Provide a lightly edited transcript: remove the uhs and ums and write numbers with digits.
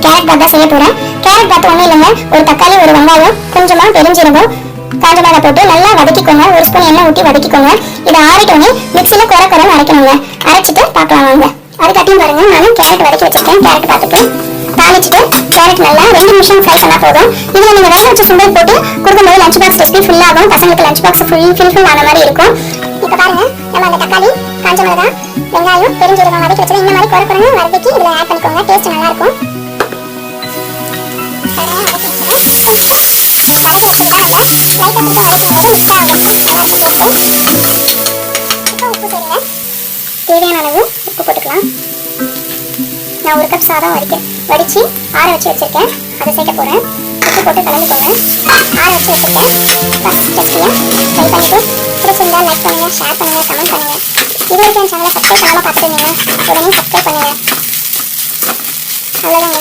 Carrot பாத் தான் செய்ய போறேன். கேரட் பாத் ஒண்ணும் இல்லைங்க, ஒரு தக்காளி, ஒரு வெங்காயம், கொஞ்சமா பெருஞ்சீரகம், காஞ்ச மிளகாய் போட்டு நல்லா வதக்கிக்கோங்க. ஒரு ஸ்பூன் எண்ணெய் ஊற்றி வதக்கிக்கோங்க. இதை ஆறிட்டோன்னே மிக்சியில குறை அரைக்கணுங்க. அரைச்சிட்டு பார்க்கலாம் வாங்க. அதுக்காட்டியும் பாருங்க, நான் கேரட் வதக்கி வச்சிருக்கேன். கேரட் பாத்துக்கு தாளிச்சுட்டு கேரட் நல்லா 2 நிமிஷம் ஃப்ரை பண்ணா போதும். இதுல நீங்க வேக வச்ச சுண்டல் போட்டு கொடுக்கும்போது லஞ்ச் பாக்ஸ் ரெசிபி ஃபுல் ஆகும். பசங்களுக்கு லஞ்ச் பாக்ஸ் ஃபுல் ஆன மாதிரி இருக்கும். இப்ப பாருங்க, நம்ம அந்த தக்காளி, காஞ்ச மிளகாய், வெங்காயம், பெருஞ்சீரகம் வதக்கி வச்சது இந்த மாதிரி குறை வதக்கி இதுல ஆட் பண்ணிக்கோங்க. டேஸ்ட் நல்லா இருக்கும். தேவையான அளவு உப்பு போட்டுக்கலாம். நான் 1 கப் சாதம் வடிச்சு ஆற வச்சிருக்கேன். அதை சேர்க்க போறேன். உப்பு போட்டு கலந்துக்கோங்க. ஆற வச்சு வச்சிருக்கேன். ஃபர்ஸ்ட் ரெசிபியை ட்ரை பண்ணிட்டு பிடிச்சிருந்தா லைக் பண்ணுங்க, ஷேர் பண்ணுங்க, கமெண்ட் பண்ணுங்க. இதுவரைக்கும் என் சேனலை சப்ஸ்கிரைப் பண்ணாம பார்த்துருந்தீங்கன்னா உடனே சப்ஸ்கிரைப் பண்ணுங்க. அவ்வளோதாங்க.